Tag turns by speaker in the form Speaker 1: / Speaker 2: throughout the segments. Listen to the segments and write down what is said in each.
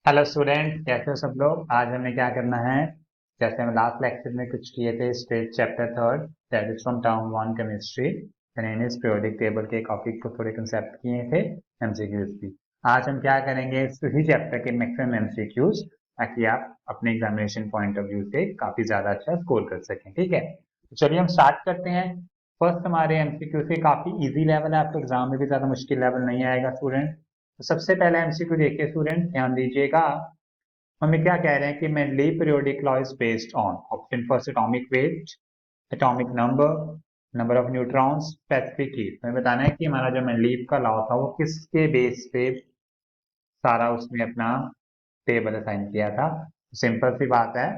Speaker 1: Hello student, कैसे हो सब लोग। आज हमें क्या करना है, जैसे हम लास्ट लेक्चर में कुछ किए थे, straight chapter third that is from term one chemistry is periodic table के टॉपिक को थोड़े कंसेप्ट किए थे एमसीक्यूज भी। आज हम क्या करेंगे, इसी चैप्टर के मैक्सिमम एमसीक्यूज, ताकि आप अपने एग्जामिनेशन पॉइंट ऑफ व्यू से काफी ज्यादा अच्छा स्कोर कर सकें। ठीक है, तो चलिए हम स्टार्ट करते हैं। फर्स्ट हमारे एमसीक्यू से काफी इजी लेवल है, आपको एग्जाम में भी ज्यादा मुश्किल लेवल नहीं आएगा स्टूडेंट। तो सबसे पहले एमसीक्यू देखिए स्टूडेंट, ध्यान दीजिएगा। हमें क्या कह रहे हैं कि mainly periodic law is based on option first atomic weight, atomic number, number of neutrons, specific heat. हमें बताना है कि हमारा जो मेनलीव का लॉ था वो किसके बेस पे सारा उसने अपना टेबल असाइन किया था। सिंपल सी बात है,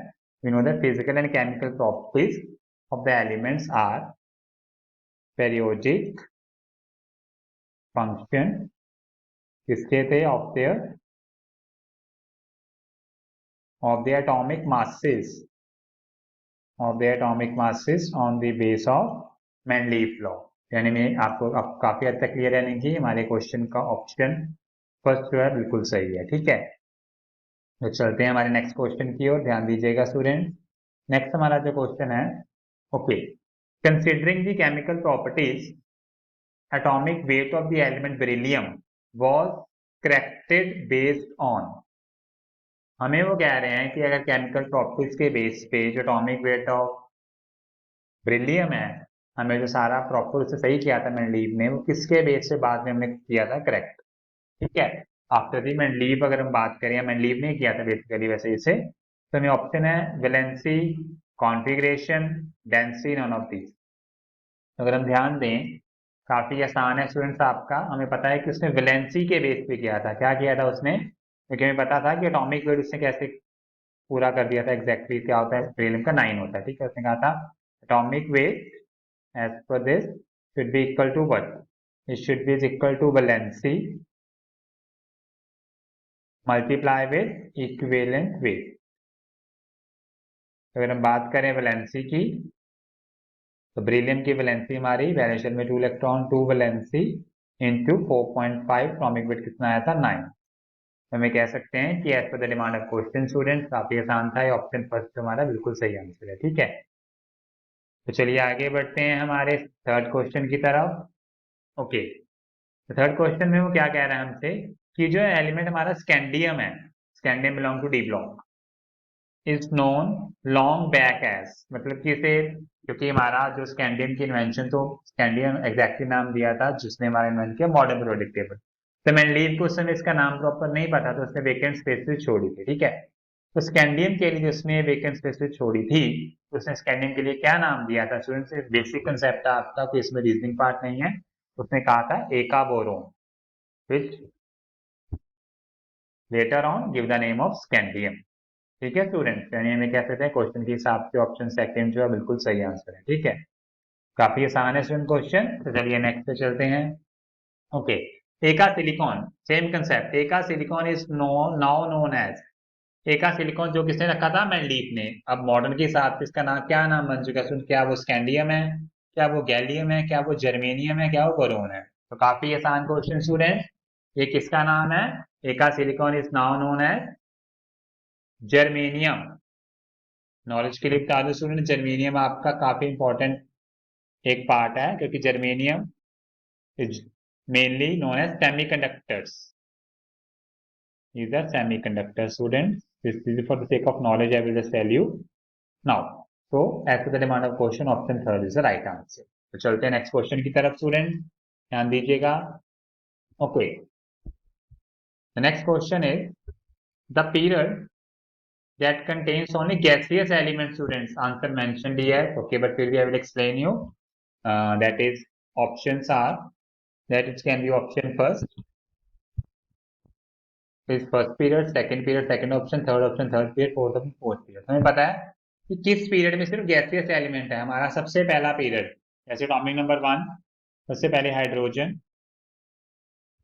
Speaker 1: we know that physical and chemical properties of the elements are periodic function किसके थे, of the atomic masses on the base of मेनलीफ लॉ। यानी मैं आपको काफी हद तक क्लियर है कि हमारे क्वेश्चन का ऑप्शन फर्स्ट जो है बिल्कुल सही है। ठीक है, तो चलते हैं हमारे नेक्स्ट क्वेश्चन की ओर, ध्यान दीजिएगा स्टूडेंट। नेक्स्ट हमारा जो क्वेश्चन है, okay, considering the chemical properties atomic weight of the element beryllium was corrected based on. हमें वो कह रहे हैं कि अगर केमिकल प्रॉपर्टीज के बेस पे जो एटॉमिक वेट ऑफ बेरिलियम है, हमें जो सारा प्रॉपर उससे सही किया था मेंडलीव ने, वो किसके बेस से बाद में हमने किया था करेक्ट। ठीक है, आफ्टर दी मेंडलीव अगर हम बात करें, मेंडलीव ने किया था बेसिकली वैसे इसे, तो हमें ऑप्शन है valency, configuration, density, none of these. अगर हम ध्यान दें, काफी आसान है स्टूडेंट्स आपका। हमें पता है कि उसने वैलेंसी के बेस पे किया था। क्या किया था उसने, क्योंकि हमें पता था कि एटॉमिक वेट उसने कैसे पूरा कर दिया था एग्जैक्टली। क्या होता है, बेरिलियम का 9 होता है। ठीक है, उसने कहा था atomic weight as per this should be equal to what, it should be is equal to valency multiply with equivalent weight। अगर हम बात करें वैलेंसी की, तो बेरिलियम की वैलेंसी हमारी वैलेंशियल में 2 electron, 2 valency into 4.5, atomic weight कितना आया था 9। तो हमें कह सकते हैं कि as per the demand of question student काफी आसान था, ऑप्शन फर्स्ट हमारा बिल्कुल सही आंसर है। ठीक है, तो चलिए आगे बढ़ते हैं हमारे थर्ड क्वेश्चन की तरफ। ओके, तो थर्ड क्वेश्चन में वो क्या कह रहा है हमसे कि जो एलिमेंट हमारा स्कैंडियम है, scandium belong to d block, is known long back as, मतलब कि इसे, क्योंकि हमारा जो स्कैंडियम की इन्वेंशन, तो स्कैंडियम एग्जैक्टली नाम दिया था जिसने हमारा इन्वेंट किया मॉडर्न पीरियोडिक टेबल। तो मेंडलीव को उस समय इसका नाम प्रॉपर नहीं पता, तो उसने वेकेंट स्पेसिस छोड़ी थी। ठीक है, तो स्कैंडियम के लिए उसने वेकेंट स्पेसिस छोड़ी थी, तो उसने स्कैंडियम के लिए क्या नाम दिया था स्टूडेंट्स, बेसिक कंसेप्ट था आपका, कोई इसमें रीजनिंग पार्ट नहीं है। उसने कहा था एका boron, which later on give the name of scandium। ठीक है स्टूडेंट, यानी हमें कह सकते हैं क्वेश्चन के हिसाब से ऑप्शन सेकंड जो है बिल्कुल सही आंसर है। ठीक है, काफी आसान है स्टूडेंट क्वेश्चन। तो चलिए नेक्स्ट पे चलते हैं। ओके, एका सिलिकॉन, सेम कंसेप्ट, एका silicon is now known as, एका सिलिकॉन जो किसने रखा था, मेंडलीव ने। अब मॉडर्न के हिसाब से इसका नाम क्या नाम बन चुका है, क्या वो स्कैंडियम है, क्या वो गैलियम है, क्या वो जर्मेनियम है, क्या वो बोरोन है। तो काफी आसान क्वेश्चन स्टूडेंट, ये किसका नाम है, एका silicon is now known as germanium. Knowledge के लिए बता दूं स्टूडेंट, जर्मेनियम आपका काफी इंपॉर्टेंट एक पार्ट है, क्योंकि germanium is mainly known as semiconductors, is a semiconductor student. This is for the sake of knowledge I will just tell you now. तो as per the demand of question option third is the right answer. तो चलते हैं next question की तरफ student, ध्यान दीजिएगा। Okay, the next question is the period that contains only gaseous elements students, answer mentioned here, okay, but फिर भी I will explain you, that is options are, that it can be option first is first period, second period second option, third option third period, fourth option fourth period। हमें पता है कि किस period में सिर्फ gaseous element है, हमारा सबसे पहला पीरियड, जैसे टॉपिक नंबर 1 सबसे पहले हाइड्रोजन,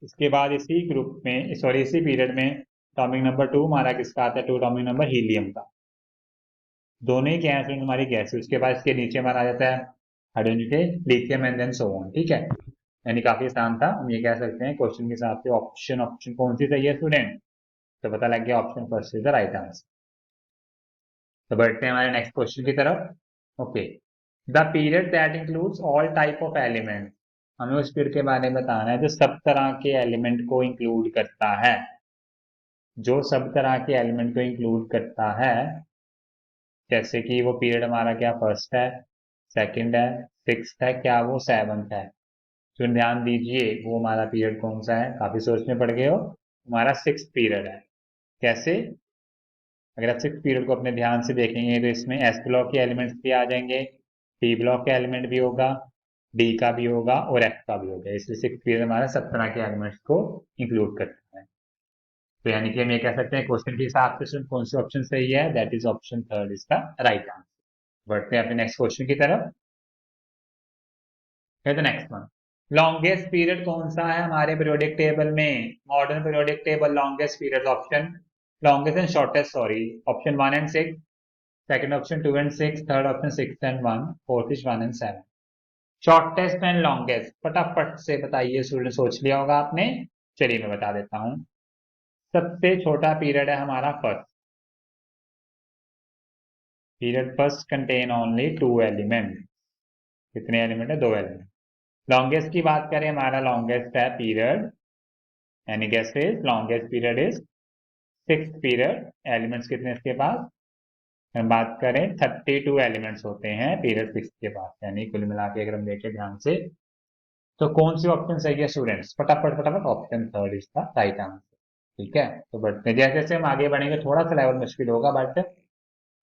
Speaker 1: इसके बाद इसी ग्रुप में, सॉरी इसी पीरियड में टॉपिक नंबर 2 हमारा किसका आता है, टू टॉपिक नंबर हीलियम का। दोनों ही क्या है हमारी गैस है। उसके बाद इसके नीचे हमारा आ जाता है hydrogen, lithium and then so on. ठीक है, यानी काफी आसान था, हम ये कह सकते हैं क्वेश्चन के हिसाब से ऑप्शन ऑप्शन कौन सी सही है स्टूडेंट, तो पता लग गया option first is the right answer. तो बढ़ते हैं हमारे नेक्स्ट क्वेश्चन की तरफ। Okay, the period that includes all type of element, हमें उस पीरियड के बारे में बताना है जो सब तरह के एलिमेंट को इंक्लूड करता है, जो सब तरह के एलिमेंट को इंक्लूड करता है। जैसे कि वो पीरियड हमारा क्या फर्स्ट है, सेकंड है, सिक्स्थ है, क्या वो सेवंथ है। तो ध्यान दीजिए वो हमारा पीरियड कौन सा है, काफी सोच में पड़ गए हो, हमारा सिक्स्थ पीरियड है। कैसे, अगर आप सिक्स पीरियड को अपने ध्यान से देखेंगे तो इसमें एस ब्लॉक के एलिमेंट्स भी आ जाएंगे, टी ब्लॉक के एलिमेंट भी होगा, डी का भी होगा और एफ का भी होगा। इसलिए सिक्स पीरियड हमारा सब तरह के एलिमेंट्स को इंक्लूड करता है। तो यानी कि हम ये कह सकते हैं क्वेश्चन के हिसाब से कौन सी ऑप्शन सही है, that is option third is the right answer. बढ़ते हैं अपने नेक्स्ट क्वेश्चन की तरफ। फिर the next one, longest period कौन सा है हमारे पीरियोडिक टेबल में, modern periodic table longest period option, longest and shortest sorry, option 1 and 6, second option 2 and 6, third option 6 and 1, fourth is 1 and 7। Shortest and longest फटाफट से बताइए, student सोच लिया होगा आपने, चलिए मैं बता देता हूं। सबसे छोटा पीरियड है हमारा first, period first contain only 2 element, कितने एलिमेंट है, 2 एलिमेंट। लॉन्गेस्ट की बात करें, हमारा लॉन्गेस्ट है पीरियड, यानी guess is longest period is six period. Elements कितने इसके पास, हम बात करें 32 एलिमेंट्स होते हैं पीरियड सिक्स के पास, यानी कुल मिला के अगर हम देखें ध्यान से तो कौन सी ऑप्शन सही है स्टूडेंट्स, फटाफट फटाफट, option third is the right answer. ठीक है, तो बढ़ते हैं, जैसे जैसे हम आगे बढ़ेंगे थोड़ा सा लेवल मुश्किल होगा, बट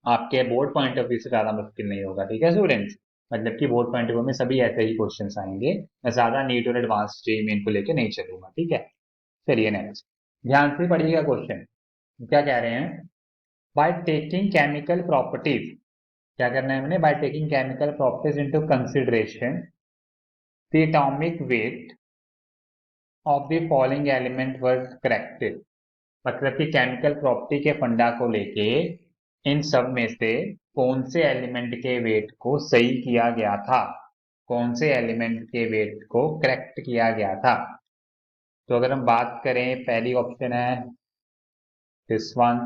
Speaker 1: आपके बोर्ड पॉइंट ऑफ व्यू से ज्यादा मुश्किल नहीं होगा। ठीक है स्टूडेंट्स, मतलब कि बोर्ड पॉइंट ऑफ व्यू में सभी ऐसे ही क्वेश्चन आएंगे, मैं ज्यादा नीट और एडवांस जेईई मेन को लेकर नहीं चलूंगा। ठीक है, चलिए नेक्स्ट, ध्यान से पढ़िएगा क्वेश्चन, क्या कह रहे हैं, बाय टेकिंग केमिकल प्रॉपर्टीज, क्या करना है हमने, by taking chemical properties into consideration the atomic weight of the following element was corrected, मतलब कि केमिकल प्रॉपर्टी के फंडा को लेके इन सब में से कौन से एलिमेंट के वेट को सही किया गया था, कौन से एलिमेंट के वेट को करेक्ट किया गया था। तो अगर हम बात करें, पहली ऑप्शन है this one,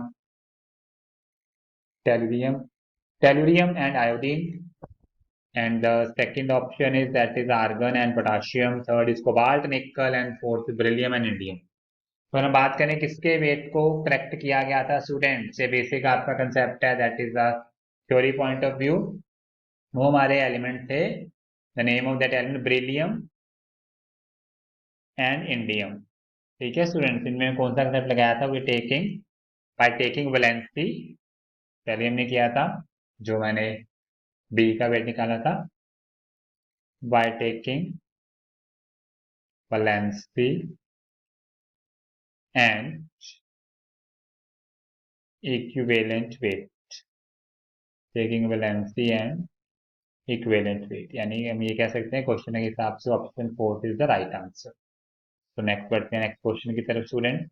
Speaker 1: tellurium, tellurium and iodine, and the second option is that is argon and potassium, third is cobalt nickel and fourth is beryllium and indium। तो हम बात करें किसके वेट को करेक्ट किया गया था स्टूडेंट, से बेसिक आपका कंसेप्ट है, that is the theory point of view, वो हमारे एलिमेंट थे, the name of that element beryllium and indium. ठीक है स्टूडेंट, इनमें कौन सा कंसेप्ट लगाया था, वो टेकिंग, बाय टेकिंग वैलेंसी, पहले हमने किया था जो मैंने बी का वेट निकाला था, by taking valency and equivalent weight, taking valency and equivalent weight, यानी हम ये कह सकते हैं क्वेश्चन के हिसाब से option fourth is the right answer. तो नेक्स्ट बढ़ते हैं नेक्स्ट क्वेश्चन की तरफ स्टूडेंट।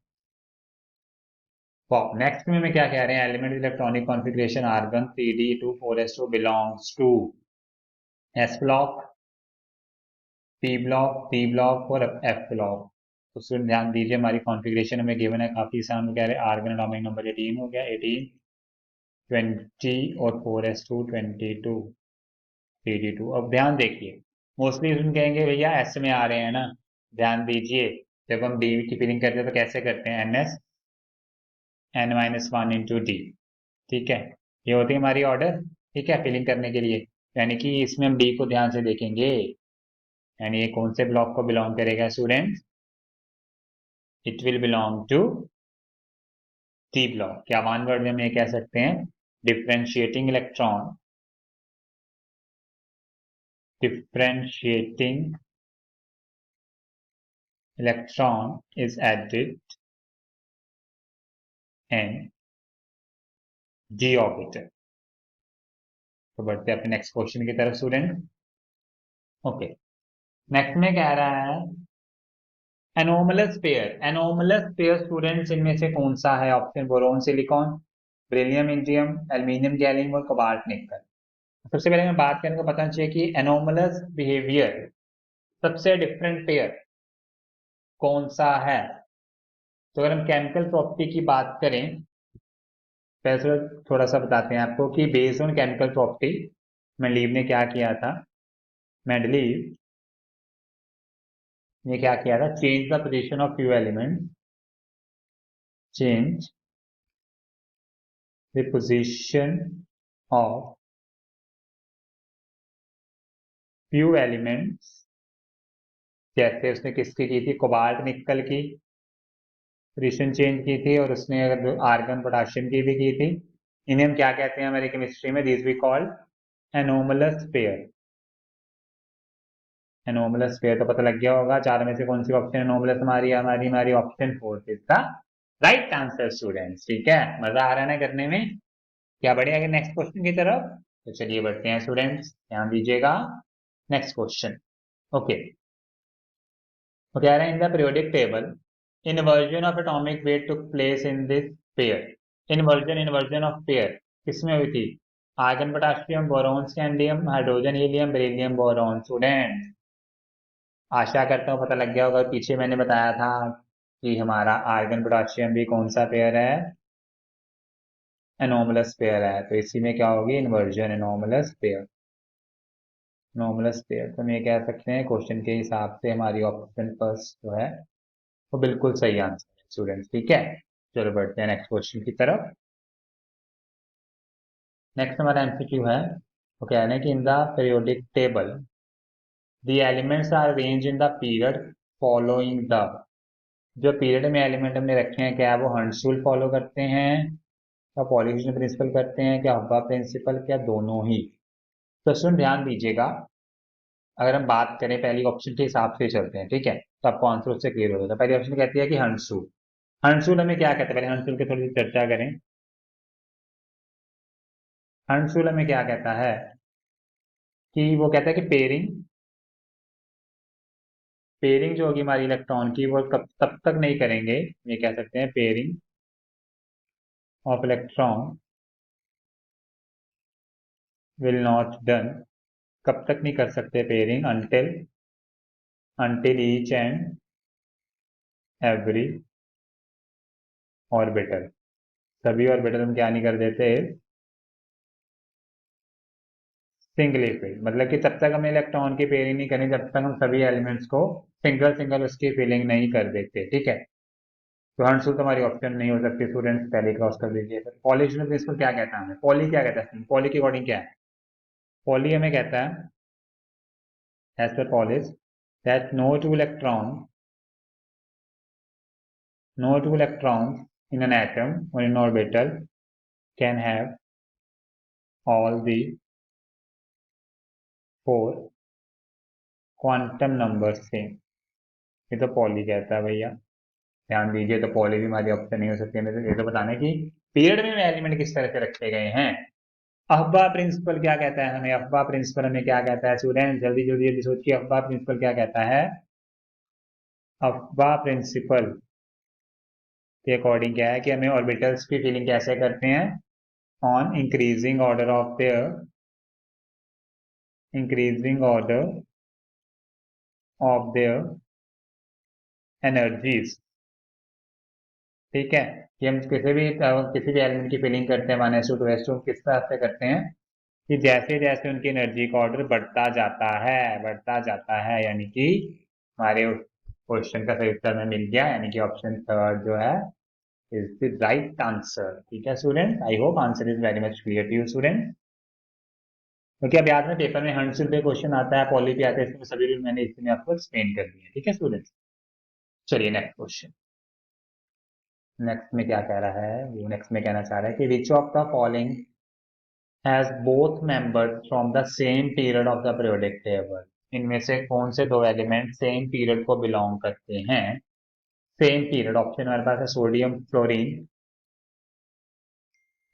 Speaker 1: नेक्स्ट में क्या कह रहे हैं, element electronic configuration argon 3d24s2 belongs to s block, p block, t block और एफ ब्लॉक। तो स्टूडेंट ध्यान दीजिए, हमारी कॉन्फ़िगरेशन हमें गिवन है, काफी आसान कह रहे हैं, आर्गन एटॉमिक नंबर 18 हो गया, 18 20 और 4s2 22 3d2। अब ध्यान देखिए, मोस्टली हम कहेंगे भैया एस में आ रहे हैं ना, ध्यान दीजिए जब हम डी की फिलिंग करते हैं तो कैसे करते हैं, N S n-1 into D. ठीक है, ये होती है हमारी ऑर्डर, ठीक है, फिलिंग करने के लिए, यानी कि इसमें हम डी को ध्यान से देखेंगे, यानी ये कौन से ब्लॉक को बिलोंग करेगा student, it will belong to t block. क्या वन वर्ड में हम ये कह सकते हैं, differentiating electron, differentiating electron is added in d orbital। तो बढ़ते हैं अपने नेक्स्ट क्वेश्चन की तरफ स्टूडेंट। ओके, नेक्स्ट में कह रहा है anomalous pair, anomalous pair students इनमें से कौन सा है, option boron silicon, beryllium indium, aluminium gallium और कोबाल्ट निकल। सबसे पहले मैं बात करने को पता चाहिए कि एनोमलस बिहेवियर, सबसे डिफरेंट पेयर कौन सा है, तो अगर हम केमिकल प्रॉपर्टी की बात करें, पहले थोड़ा सा बताते हैं आपको कि based on chemical property Mendeleev ने क्या किया था। मेंडलीव ने क्या किया था, change the position of few element, change the position of few elements. जैसे उसने किसकी की थी, कोबाल्ट निकल की पोजीशन चेंज की थी, और उसने आर्गन पोटाशियम की भी की थी। इन्हें हम क्या कहते हैं हमारी केमिस्ट्री में, this we called anomalous pair. Anomalous pair तो पता लग गया होगा, चार में से कौन सी ऑप्शन एनोमलस हमारी हमारी हमारी option 4 is the right answer students. ठीक है, मजा आ रहा है ना करने में। क्या बढ़िया आगे नेक्स्ट क्वेश्चन की तरफ, तो चलिए बढ़ते हैं स्टूडेंट्स, ध्यान दीजिएगा। Next question, okay. तो कह रहे हैं in the periodic table inversion of atomic weight took place in this pair. Inversion of pair किसमें हुई थी, argon potassium, boron scandium, hydrogen helium, beryllium boron. Student आशा करता हूँ पता लग गया होगा, पीछे मैंने बताया था कि हमारा आर्गन पोटाशियम भी कौन सा पेयर है, एनोमलस पेयर है। तो इसी में क्या होगी, inversion anomalous pair. Anomalous pair तो हम ये कह सकते हैं क्वेश्चन के हिसाब से हमारी ऑप्शन फर्स्ट जो है वो बिल्कुल सही आंसर है स्टूडेंट्स। ठीक है, चलो बढ़ते हैं नेक्स्ट क्वेश्चन की तरफ। नेक्स्ट हमारा एमसीक्यू है, वो कह रहे हैं कि in the periodic table the elements are arrange in the period following the. जो पीरियड में एलिमेंट हमने रखे हैं, क्या वो हंट्स रूल फॉलो करते हैं, क्या पॉलीफिशन प्रिंसिपल करते हैं, क्या हब्बा प्रिंसिपल, क्या दोनों ही। तो सुन ध्यान दीजिएगा, अगर हम बात करें पहली ऑप्शन के हिसाब से चलते हैं, ठीक है, तो आपको आंसर उससे क्लियर हो जाता है। पहली ऑप्शन कहती है कि हंट्स रूल। हंट्स रूल हमें क्या कहते हैं, पहले हंट्स रूल की थोड़ी सी चर्चा करें। हंट्स रूल हमें क्या कहता है कि वो कहता है कि पेयरिंग, पेयरिंग जो होगी हमारी इलेक्ट्रॉन की वो कब तब तक नहीं करेंगे, ये कह सकते हैं pairing of electron will not done. कब तक नहीं कर सकते pairing, until until each and every orbital, सभी ऑर्बिटल हम क्या नहीं कर देते, सिंगली फिल। मतलब कि तब तक हमें इलेक्ट्रॉन की पेयरिंग नहीं करनी जब तक हम सभी एलिमेंट्स को सिंगल सिंगल उसकी फिलिंग नहीं कर देते। ठीक है, तो हंसू तो हमारी ऑप्शन नहीं हो सकती स्टूडेंट्स, पहले क्रॉस कर दीजिए। फिर पॉलीजन प्रिंसिपल क्या कहता है हमें, पॉली क्या कहता है, पॉली के अकॉर्डिंग क्या है, पॉली हमें कहता है as per Pauli's that no two electrons in an atom or in orbital can have all the four quantum number same. ये तो पॉली कहता है भैया, ध्यान दीजिए। तो पॉली भी हमारी ऑप्शन नहीं हो सकती है, ये तो बताने की पीरियड में एलिमेंट किस तरह से रखे गए हैं। अहबा प्रिंसिपल क्या कहता है हमें, अहबा प्रिंसिपल हमें क्या कहता है स्टूडेंट, जल्दी जल्दी जल्दी सोचिए, अहबा प्रिंसिपल क्या कहता है। अहबा प्रिंसिपल के अकॉर्डिंग क्या है कि हमें ऑर्बिटल्स की फीलिंग कैसे करते हैं, on increasing order of their energies. ठीक है, कि हम किसी भी एलिमेंट की फिलिंग करते हैं 1s2 2s2, किस तरह से करते हैं कि जैसे जैसे उनकी एनर्जी का ऑर्डर बढ़ता जाता है, यानी कि हमारे क्वेश्चन का सही उत्तर हमें मिल गया, यानी कि ऑप्शन थर्ड जो है इज द राइट आंसर। ठीक है student, I hope answer is very much clear to you student. क्योंकि अब याद में पेपर में हंड्रेड पे क्वेश्चन आता है, पॉली पे आता है, इसमें सभी रूल मैंने इसमें आपको एक्सप्लेन कर दिया। ठीक है स्टूडेंट, चलिए नेक्स्ट क्वेश्चन। नेक्स्ट में क्या कह रहा है, वो नेक्स्ट में कहना चाह रहा है कि which of the following has both members from the same period of the periodic table. इनमें से कौन से दो एलिमेंट सेम पीरियड को बिलोंग करते हैं, सेम पीरियड। ऑप्शन हमारे पास है सोडियम फ्लोरीन,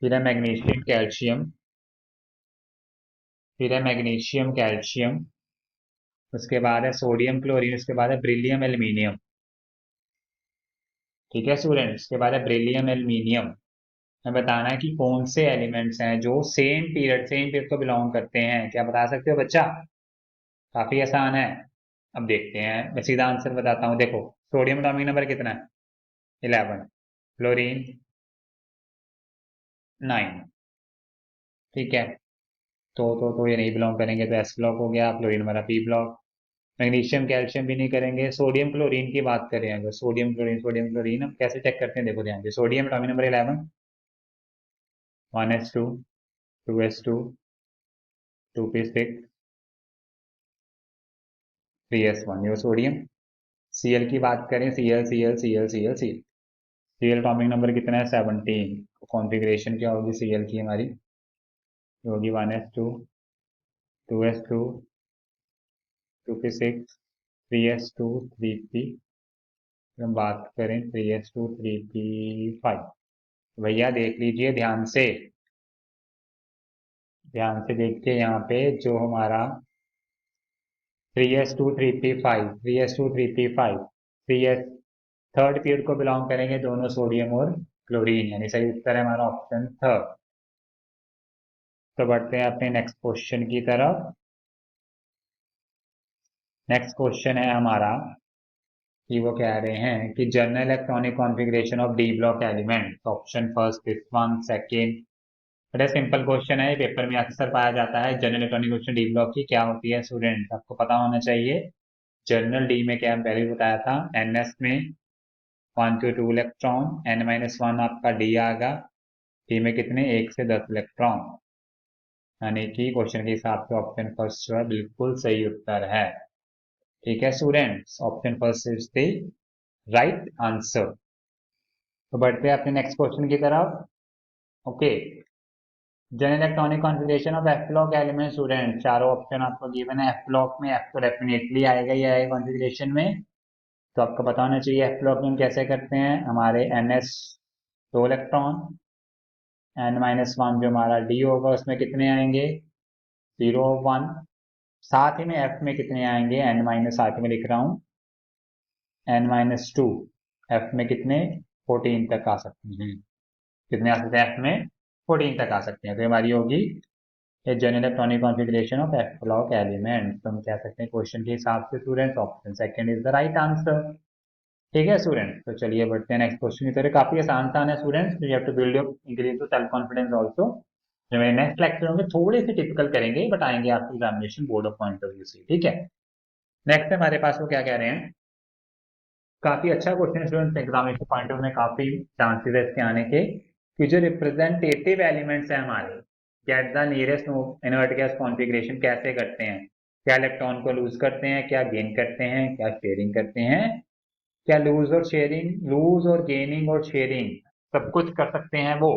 Speaker 1: फिर है मैग्नीशियम कैल्शियम, फिर है मैग्नीशियम कैल्शियम, उसके बाद है सोडियम क्लोरीन, उसके बाद है ब्रिलियम एल्यूमिनियम। ठीक है स्टूडेंट, उसके बाद है ब्रिलियम एल्यूमिनियम। हमें बताना है कि कौन से एलिमेंट्स हैं जो सेम पीरियड को बिलोंग करते हैं, क्या बता सकते हो बच्चा, काफी आसान है। अब देखते हैं, मैं सीधा आंसर बताता हूँ। देखो सोडियम एटॉमिक नंबर कितना है, 11, फ्लोरीन 9। ठीक है, तो ये नहीं बिलोंग करेंगे, तो एस ब्लॉक हो गया, फ्लोरीन हमारा पी ब्लॉक। मैग्नीशियम कैल्शियम भी नहीं करेंगे। सोडियम क्लोरीन की बात करें अगर, सोडियम क्लोरीन हम कैसे चेक करते हैं, देखो ध्यान से। Sodium atomic number 11, 1s2, 2s2, 2p6, 3s1, ये सोडियम। Cl की बात करें, Cl एटॉमिक नंबर कितना है, 17। कॉन्फ़िगरेशन क्या होगी Cl की हमारी, ये होगी 1s2, 2s2, 2p6, 3s2, 3p, हम बात करें 3s2, 3p5। भैया देख लीजिए ध्यान से देखिए यहाँ पे जो हमारा 3s2, 3p5, 3s2, 3p5, 3s third period को बिलोंग करेंगे दोनों, सोडियम और क्लोरीन, यानी सही उत्तर है हमारा ऑप्शन थर्ड। तो बढ़ते हैं अपने नेक्स्ट क्वेश्चन की तरफ। नेक्स्ट क्वेश्चन है हमारा कि वो कह रहे हैं कि general electronic configuration of D block element, option first, this one, second. बड़ा सिंपल क्वेश्चन है, पेपर में अक्सर पाया जाता है। General electronic question D block की क्या होती है स्टूडेंट, आपको पता होना चाहिए। जनरल डी में क्या पहले भी बताया था, एनएस में 1 to 2 इलेक्ट्रॉन, n-1 आपका डी आएगा, डी में कितने 1 से 10 इलेक्ट्रॉन, यानी कि क्वेश्चन के हिसाब से ऑप्शन फर्स्ट जो है बिल्कुल सही उत्तर है। ठीक है students, option first is the right answer. तो बढ़ते हैं अपने नेक्स्ट क्वेश्चन की तरफ। Okay, general electronic configuration of f block element student, चारों ऑप्शन आपको गिवन है। एफ ब्लॉक में एफ तो डेफिनेटली आएगा ही आएगा कॉन्फ़िगरेशन में, तो आपको पता होना चाहिए एफ ब्लॉक में हम कैसे करते हैं। हमारे एन एस 2 इलेक्ट्रॉन, n-1 जो हमारा डी होगा उसमें कितने आएंगे, 0, 1। साथ ही में एफ में कितने आएंगे, n- साथ में लिख रहा हूँ, n-2, एफ में कितने 14 तक आ सकते हैं। कितने आ सकते हैं एफ में, 14 तक आ सकते हैं। तो हमारी होगी a general electronic configuration of f block element, तो हम कह सकते हैं क्वेश्चन के हिसाब से students option second is the right answer. ठीक है स्टूडेंट, तो चलिए बढ़ते हैं नेक्स्ट क्वेश्चन की तरह। काफी आसान है students, you have to build your increase to self confidence also. जो मेरे नेक्स्ट लेक्चर होंगे थोड़े से टिपिकल करेंगे, बट आएंगे आपके examination board of point of view से। ठीक है, नेक्स्ट हमारे पास वो क्या कह रहे हैं, काफी अच्छा question student, examination point of view में काफी चांसेस है इसके आने के, कि जो रिप्रेजेंटेटिव एलिमेंट्स है हमारे, get the nearest inert gas configuration कैसे करते हैं, क्या इलेक्ट्रॉन को लूज करते हैं, क्या गेन करते हैं, क्या शेयरिंग करते हैं, क्या लूज और गेनिंग और शेयरिंग सब कुछ कर सकते हैं वो।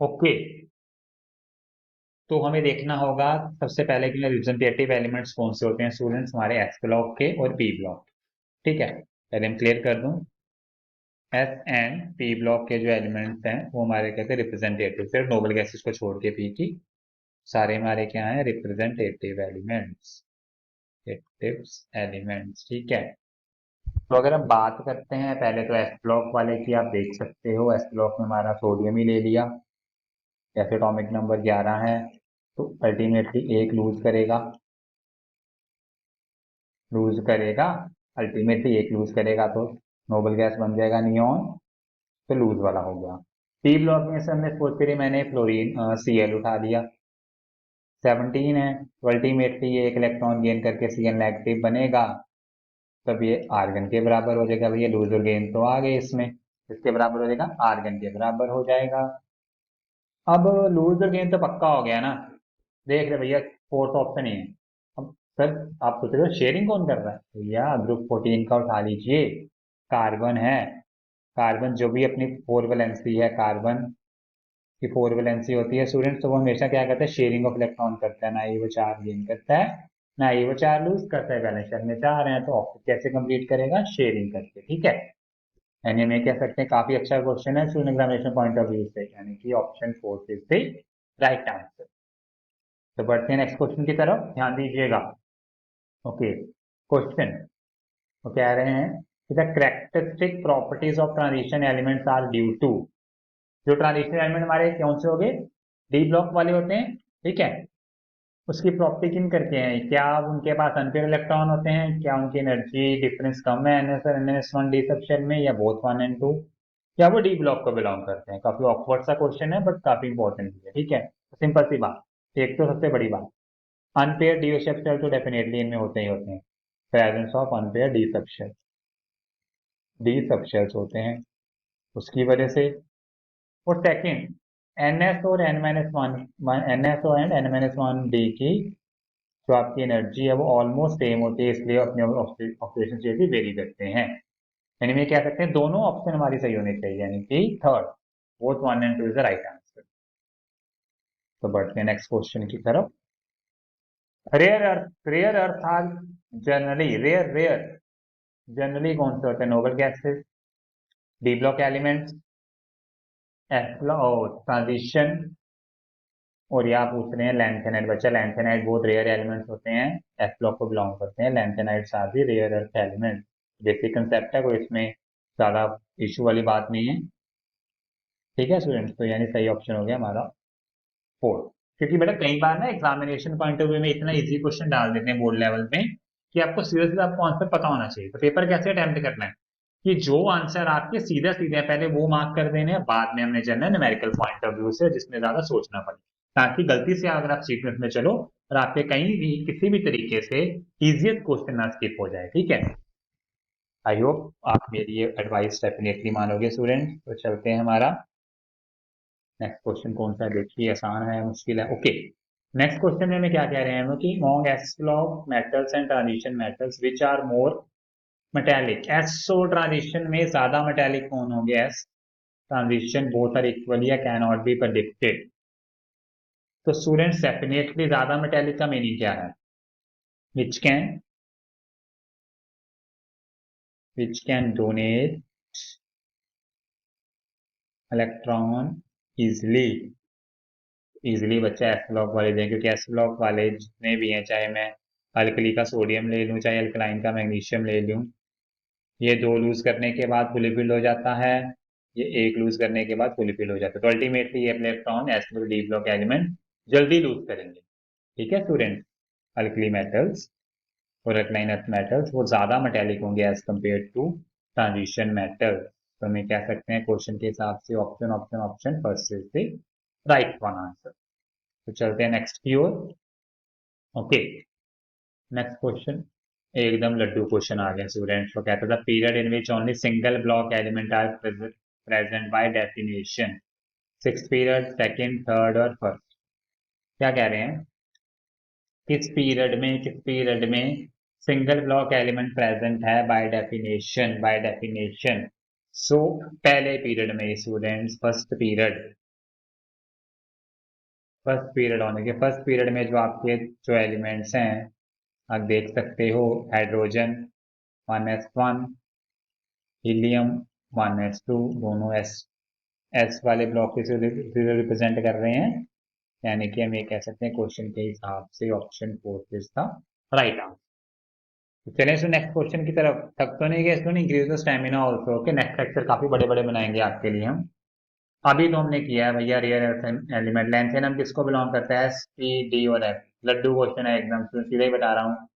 Speaker 1: ओके, तो हमें देखना होगा सबसे पहले कि रिप्रेजेंटेटिव एलिमेंट्स कौन से होते हैं स्टूडेंट्स, हमारे एस ब्लॉक के और पी ब्लॉक। ठीक है, पहले हम क्लियर कर दूं, एस एंड पी ब्लॉक के जो एलिमेंट्स हैं वो हमारे कहते हैं रिप्रेजेंटेटिव, सिर्फ नोबल गैसेस को छोड़ के पी की सारे हमारे क्या हैं, रिप्रेजेंटेटिव एलिमेंट्स, एलिमेंट्स। ठीक है, तो अगर हम बात करते हैं पहले तो एस ब्लॉक वाले की, आप देख सकते हो एस ब्लॉक में हमारा सोडियम ही ले लिया, जैसे एटॉमिक नंबर 11 है, तो अल्टीमेटली एक अल्टीमेटली एक लूज करेगा, तो नोबल गैस बन जाएगा नियॉन, तो लूज वाला हो गया। पी ब्लॉक में से हमने सपोज करिए मैंने फ्लोरीन Cl उठा लिया, 17 है, तो अल्टीमेटली ये एक इलेक्ट्रॉन गेन करके Cl नेगेटिव बनेगा, तब ये आर्गन के बराबर हो जाएगा। भैया लूज और गेन तो आ गए इसमें, इसके बराबर हो जाएगा, आर्गन के बराबर हो जाएगा। अब लूज और गेन तो पक्का हो गया ना, देख रहे भैया फोर्थ ऑप्शन ही है। अब सर आप सोच रहे हो शेयरिंग कौन कर रहा है, भैया ग्रुप 14 का उठा लीजिए, कार्बन है, कार्बन जो भी अपनी फोर वैलेंसी है, कार्बन की फोर वैलेंसी होती है स्टूडेंट्स, तो वो हमेशा क्या करता है, शेयरिंग ऑफ इलेक्ट्रॉन करता है, ना ही वो चार गेन करता है ना ही वो चार लूज करता है। बैलेंस शेल में चार है, तो ऑप्शन कैसे कंप्लीट करेगा, शेयरिंग करके। ठीक है, यानी हम ये कह सकते हैं काफी अच्छा क्वेश्चन है student examination point of view से, यानी कि option fourth is the right answer. तो बढ़ते हैं नेक्स्ट क्वेश्चन की तरफ, ध्यान दीजिएगा। ओके, क्वेश्चन वो कह रहे हैं कि the characteristic properties of transition elements are due to, जो ट्रांजिशन एलिमेंट हमारे कौन से हो गए, डी ब्लॉक वाले होते हैं। ठीक है, उसकी प्रॉपर्टी किन करके हैं, क्या उनके पास अनपेयर इलेक्ट्रॉन होते हैं, क्या उनकी एनर्जी डिफरेंस कम है एनएस और एनएस1 डी सबशेल में, या बोथ 1 एंड 2, या वो डी ब्लॉक को बिलोंग करते हैं। काफी ऑकवर्ड सा क्वेश्चन है बट काफी इंपॉर्टेंट भी है, ठीक है। सिंपल सी बात, एक तो सबसे बड़ी बात, अनपेयर डी सबशेल तो डेफिनेटली इनमें होते ही होते हैं, presence of unpair D subshells होते हैं उसकी वजह से। और सेकंड, एनएस और एन माइनस वन, एनएस और एन माइनस वन डी की जो आपकी एनर्जी है वो ऑलमोस्ट सेम होती है, इसलिए अपने ऑक्सीडेशन स्टेट भी वेरी करते हैं। यानी मैं कह सकते हैं दोनों ऑप्शन हमारी सही होनी चाहिए, यानी कि third, both 1 and 2 is the right answer. तो बढ़ते हैं नेक्स्ट क्वेश्चन की तरफ। Rare earth are generally generally कौन से होते हैं, noble gases, d block elements, f transition, और यहाँ पूछ रहे हैं लैंथेनाइड। बच्चा लैंथेनाइड बहुत रेयर एलिमेंट्स होते हैं, एफ ब्लॉक को बिलोंग करते हैं। Lanthanides are the rare earth element, basic concept है, कोई इसमें ज्यादा इशू वाली बात नहीं है, ठीक है स्टूडेंट्स। तो यानी सही ऑप्शन हो गया हमारा 4। क्योंकि बेटा कई बार ना एग्जामिनेशन पॉइंट ऑफ व्यू में इतना इजी क्वेश्चन डाल देते हैं बोर्ड लेवल में कि आपको सीरियसली आपको आंसर पता होना चाहिए। तो पेपर कैसे अटेम्प्ट करना है कि जो आंसर आपके सीधे सीधे पहले वो मार्क कर देने हैं, बाद में हमने चलना है न्यूमेरिकल पॉइंट ऑफ व्यू से जिसमें ज्यादा सोचना पड़े, ताकि गलती से अगर आप सीक्वेंस में चलो और आपके कहीं भी किसी भी तरीके से इजिएस्ट क्वेश्चन ना स्किप हो जाए, ठीक है। आई होप आप मेरी ये एडवाइस डेफिनेटली मानोगे स्टूडेंट। तो चलते हैं हमारा नेक्स्ट क्वेश्चन कौन सा है, देखिए आसान है मुश्किल है। ओके, नेक्स्ट क्वेश्चन में क्या कह रहे हैं हम कि among s block metals and transition metals which are more metallic, s or transition में ज्यादा मेटेलिक कौन होंगे, s transition both are equally या कैन नॉट बी प्रेडिक्टेड। तो स्टूडेंट्स डेफिनेटली ज्यादा मेटेलिक का मीनिंग क्या है, which can donate electron easily बच्चा एस ब्लॉक वाले दें, क्योंकि एस ब्लॉक वाले जितने भी हैं, चाहे मैं अल्कली का सोडियम ले लूं चाहे अल्कलाइन का मैग्नीशियम ले लूं, ये 2 लूज करने के बाद फुली फिल्ड हो जाता है, ये 1 लूज करने के बाद फुली फिल्ड हो जाता है। तो अल्टीमेटली ये electron s d block element जल्दी लूज करेंगे, ठीक है स्टूडेंट। अल्कली मेटल्स और अल्कलाइन अर्थ मेटल्स वो ज्यादा मेटेलिक होंगे as compare to transition metal. तो हम कह सकते हैं क्वेश्चन के हिसाब से option option option first is the right one answer. तो चलते हैं नेक्स्ट की ओर। ओके, नेक्स्ट क्वेश्चन एकदम लड्डू क्वेश्चन आ गया स्टूडेंट्स। तो कहता था period in which only single block element are present by definition, six period, second, third और फर्स्ट। क्या कह रहे हैं, किस पीरियड में सिंगल ब्लॉक एलिमेंट प्रेजेंट है बाय डेफिनेशन। सो पहले पीरियड में स्टूडेंट्स, फर्स्ट पीरियड होने के फर्स्ट पीरियड में जो आपके जो एलिमेंट्स हैं आप देख सकते हो, हाइड्रोजन 1s1, हीलियम 1s2, दोनों एस वाले ब्लॉक से रिप्रेजेंट कर रहे हैं, यानी कि हम ये कह सकते हैं क्वेश्चन के हिसाब से option 4 is the right answer. तो चलें सो नेक्स्ट क्वेश्चन की तरफ। थक तो नहीं गए student, increase the stamina also. Okay, next lecture काफी बड़े बड़े बनाएंगे आपके लिए हम। अभी तो हमने किया है भैया रेयर अर्थ एलिमेंट, लैंथेनम किसको बिलोंग करता है, एस पी डी और एफ। लड्डू क्वेश्चन है एकदम, सीधा ही बता रहा हूँ,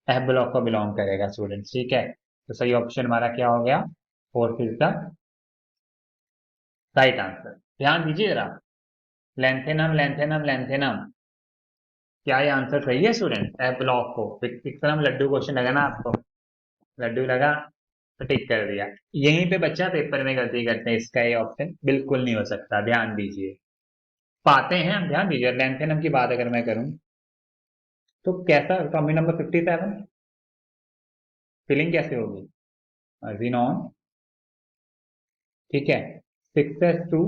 Speaker 1: एफ ब्लॉक को बिलोंग करेगा स्टूडेंट, ठीक है। तो सही ऑप्शन हमारा क्या हो गया, 4 इज द राइट आंसर। ध्यान दीजिए जरा, लैंथेनम लैंथेनम लैंथेनम, क्या ये आंसर सही है स्टूडेंट, एफ ब्लॉक को। किस तरह लड्डू क्वेश्चन लगा ना आपको, लड्डू लगा तो टिक कर दिया। यहीं पे बच्चा पेपर में गलती करते हैं, इसका ये ऑप्शन बिल्कुल नहीं हो सकता, ध्यान दीजिए। पाते हैं हम, ध्यान दीजिए। लैंथेनम की बात अगर मैं करूं तो कैसा टॉपिक नंबर 57 फिलिंग कैसे होगी, जीनॉन, ठीक है, 6s2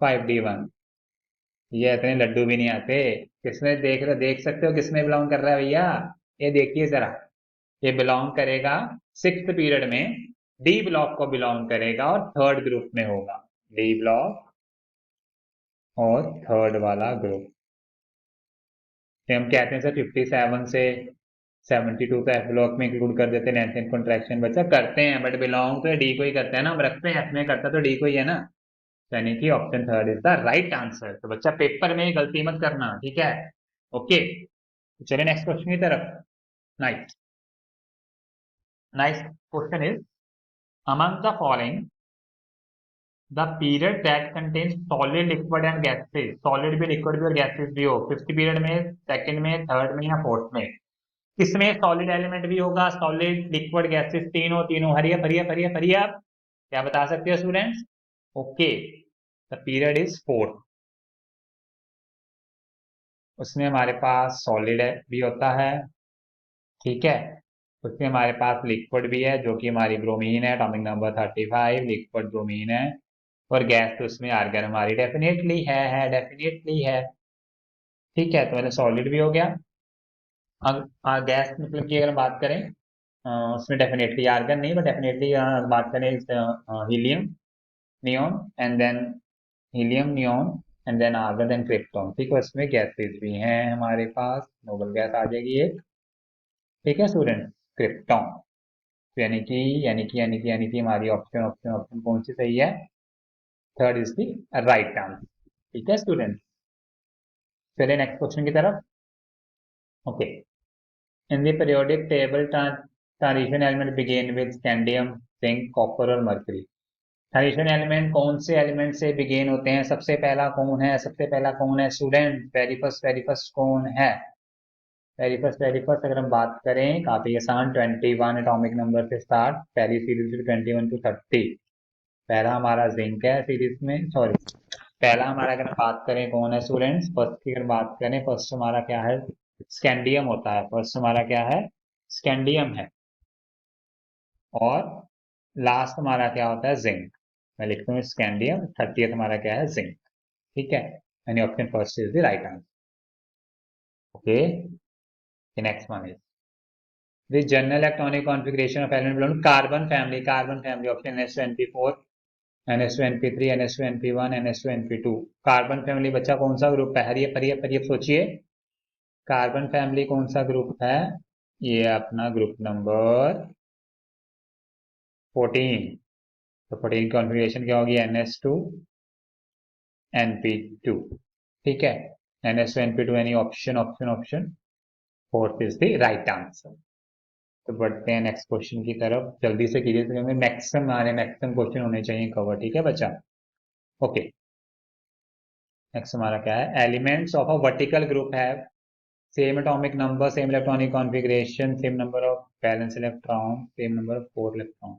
Speaker 1: 5d1। ये इतने लड्डू भी नहीं आते, किसमें देख सकते हो किसमें बिलोंग कर रहा है भैया, ये देखिए जरा, ये बिलोंग करेगा सिक्स्थ पीरियड में, डी ब्लॉक को बिलोंग करेगा और थर्ड ग्रुप में होगा, डी ब्लॉक और थर्ड वाला ग्रुप। हम कहते हैं सर 57 से 72 को एफ ब्लॉक में इंक्लूड कर देते हैं, लेंथ कॉन्ट्रैक्शन बच्चा करते हैं, बट बिलोंग तो डी को ही करते हैं ना, हम रखते हैं एफ में करता तो डी को ही है ना। यानी कि option third is the right answer. तो बच्चा पेपर में गलती मत करना, ठीक है। ओके, चलिए नेक्स्ट क्वेश्चन की तरफ। Nice nice question is, among the following the period that contains solid liquid and gases, solid भी liquid भी और gases भी हो, फिफ्थ पीरियड में, सेकंड में, थर्ड में या फोर्थ में, किसमें सॉलिड एलिमेंट भी होगा, सॉलिड लिक्विड गैसेस, तीनों तीनों, हरिया हरिया हरिया हरिया, क्या बता सकते हो students? Okay, the period is fourth. उसमें हमारे पास सॉलिड भी होता है, ठीक है। उसमें हमारे पास लिक्विड भी है जो कि हमारी ब्रोमीन है, एटॉमिक नंबर 35, लिक्विड ब्रोमीन है। और गैस तो उसमें आर्गन हमारी डेफिनेटली है डेफिनेटली है, ठीक है। तो मतलब सॉलिड भी हो गया। अब गैस मतलब की अगर बात करें, उसमें डेफिनेटली आर्गन नहीं, बट डेफिनेटली बात करें helium, neon and then helium, neon and then argon and krypton, ठीक है। उसमें गैसेज भी हैं हमारे पास, नोबल गैस आ जाएगी एक, ठीक है स्टूडेंट, क्रिप्टॉन। तो यानी कि हमारी ऑप्शन ऑप्शन ऑप्शन कौन सी सही है? Third is the right answer, ठीक है स्टूडेंट। चलिए नेक्स्ट क्वेश्चन की तरफ। Okay, in the periodic table transition element begin with scandium, zinc, copper और मर्करी। ट्रांजिशन एलिमेंट कौन से एलिमेंट से बिगेन होते हैं? सबसे पहला कौन है? सबसे पहला कौन है स्टूडेंट? वेरी फर्स्ट कौन है? वेरी फर्स्ट अगर हम बात करें, काफी आसान, 21 एटॉमिक नंबर से स्टार्ट, पहली सीरीज से 21 टू 30। पहला हमारा जिंक है सीरीज में, सॉरी, पहला हमारा अगर हम बात करें कौन है स्टूडेंट्स, फर्स्ट की अगर बात करें, फर्स्ट हमारा क्या है? स्कैंडियम होता है, फर्स्ट हमारा क्या है? स्कैंडियम है। और लास्ट हमारा क्या होता है? जिंक। मैं लिखता हूँ स्कैंडियम, 30th हमारा क्या है? जिंक, ठीक है। यानी option first is the right answer. Okay, next one is the general electronic configuration of element belong carbon family, carbon family, option NH2 NP4, NH2 NP3, NH2 NP1, NH2 NP2। Carbon family बच्चा कौन सा group है? हरिये हरिये हरिये सोचिए, carbon family कौन सा group है? ये अपना ग्रुप नंबर 14। तो 14 कॉन्फ़िगरेशन क्या होगी? NH2 NP2, ठीक है। NH2 NP2 यानी option option option fourth is the right answer. तो बढ़ते हैं नेक्स्ट क्वेश्चन की तरफ, जल्दी से कीजिए क्योंकि मैक्सिमम क्वेश्चन होने चाहिए कवर, ठीक है बच्चा। ओके, नेक्स्ट हमारा क्या है? Elements of a vertical group है same atomic number, same electronic configuration, same number of valence electron, same number of core electron.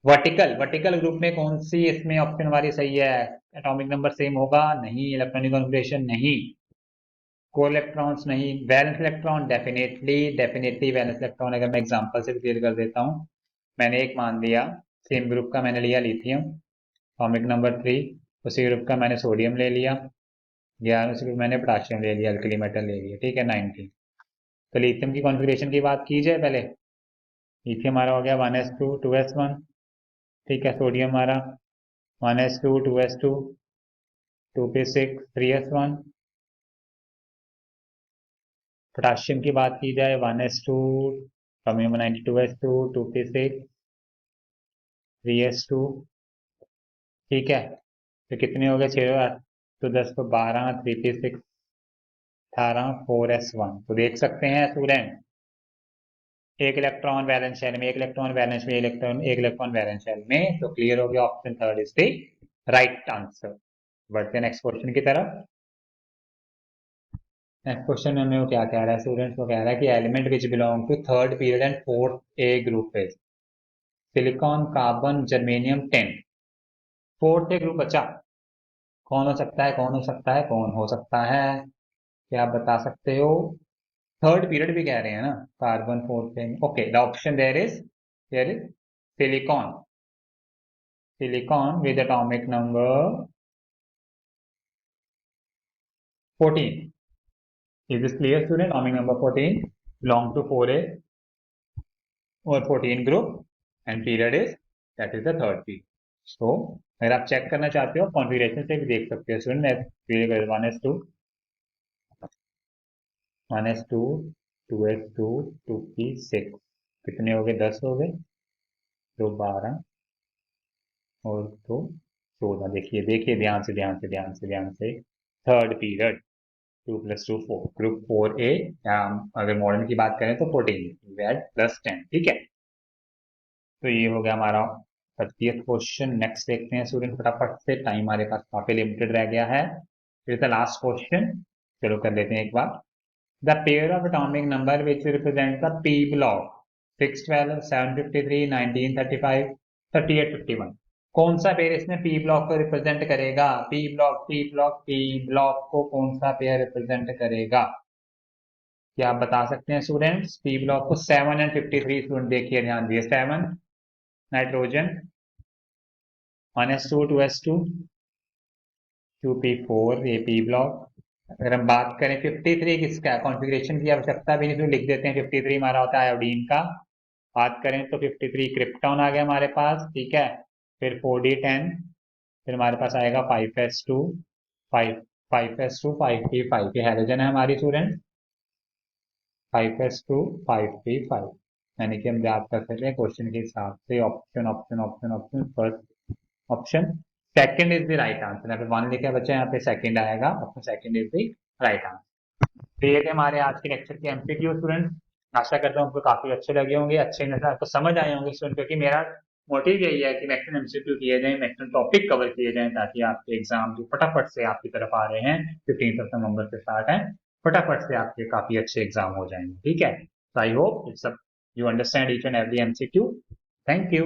Speaker 1: Vertical vertical group में कौन सी इसमें ऑप्शन हमारी सही है? एटॉमिक नंबर सेम होगा? नहीं। Electronic configuration? नहीं। Core electrons? नहीं। Valence electron? Definitely definitely valence electron. अगर मैं एग्जांपल से क्लियर कर देता हूँ, मैंने एक मान लिया, सेम ग्रुप का मैंने लिया लिथियम, एटॉमिक नंबर 3, उसी ग्रुप का मैंने सोडियम ले लिया 11, उसी ग्रुप मैंने पोटाशियम ले लिया, अल्कली मेटल ले लिया, ठीक है 19। तो लिथियम की कॉन्फ़िगरेशन की बात की जाए पहले, लिथियम हमारा हो गया 1s2 2s1, ठीक है। सोडियम हमारा 1s2 2s2 2p6 3s1। Potassium की बात की जाए 1s2 टॉमियम 92s2 2p6 3s2, ठीक है। तो कितने हो गए? 6 तो 10 को 12, 3p6 18, 4s1। तो देख सकते हैं स्टूडेंट, एक इलेक्ट्रॉन वैलेंस शेल में, एक इलेक्ट्रॉन वैलेंस में, एक इलेक्ट्रॉन वैलेंस शेल में। तो क्लियर हो गया, option third is the right answer. बढ़ते हैं नेक्स्ट क्वेश्चन की तरफ। नेक्स्ट क्वेश्चन में हमें वो क्या कह रहा है स्टूडेंट्स? को कह रहा है कि element which belong to third period and fourth a group is silicon, carbon, germanium, tin. Fourth a group बचा, कौन हो सकता है? कौन हो सकता है? कौन हो सकता है? क्या आप बता सकते हो? थर्ड पीरियड भी कह रहे हैं ना, कार्बन फोर्थ पे। Okay, the option there is silicon, silicon with atomic number 14। Is this clear student? Atomic number 14 belong to 4a और 14 group and period is, that is the third period. So अगर आप check करना चाहते हो configuration से भी देख सकते हो स्टूडेंट। मैं क्लियर 1s2 2s2 2p6, कितने हो गए? 10 हो गए, 2 12 और 2 14। देखिए देखिए ध्यान से ध्यान से ध्यान से ध्यान से, थर्ड पीरियड 2 + 2 4, ग्रुप 4A, या अगर मॉडर्न की बात करें तो 14 वेट प्लस 10। ठीक है, तो ये हो गया हमारा 30th क्वेश्चन। नेक्स्ट देखते हैं स्टूडेंट फटाफट से, टाइम हमारे पास काफी लिमिटेड रह गया है। फिर द लास्ट क्वेश्चन, चलो कर लेते हैं एक बार। The pair of atomic number which represent the p block 6 12 7 53 19 35 38 51, कौन सा पेयर इसमें पी ब्लॉक को रिप्रेजेंट करेगा? P block p block p block को कौन सा पेयर रिप्रेजेंट करेगा? क्या आप बता सकते हैं स्टूडेंट्स? पी ब्लॉक को 7 एंड 53, स्टूडेंट देखिए ध्यान दिए, 7 नाइट्रोजन, 1s2 2s2 2p4 ये पी ब्लॉक। अगर हम बात करें 53 किसका, कॉन्फ़िगरेशन की आवश्यकता भी नहीं, तो लिख देते हैं 53 हमारा होता है आयोडीन का। बात करें तो 53 क्रिप्टॉन आ गया हमारे पास, ठीक है। फिर 4d10, फिर हमारे पास आएगा 5s2 5 5s2 5p5, ये हैलोजन है हमारी स्टूडेंट, 5s2 5p5। यानी कि हम याद कर सकते हैं क्वेश्चन के हिसाब से, option option option option, first option second is the right answer. यहाँ पे 1 लिखा है बच्चा, यहाँ पे सेकंड आएगा, option second is the right answer. तो ये थे हमारे आज के लेक्चर के एमसीक्यू स्टूडेंट। आशा करता हूँ आपको काफी अच्छे लगे होंगे, अच्छे नजर आपको समझ आए होंगे स्टूडेंट, क्योंकि मेरा मोटिव यही है कि मैक्सिमम एमसीक्यू किए जाएं, मैक्सिमम टॉपिक कवर किए जाएं, ताकि आपके एग्जाम जो फटाफट से आपकी तरफ आ रहे हैं 15 नवंबर से स्टार्ट है, फटाफट से आपके काफी अच्छे एग्जाम हो जाएंगे। ठीक है, so I hope it's a, you understand each and every MCQ. Thank you.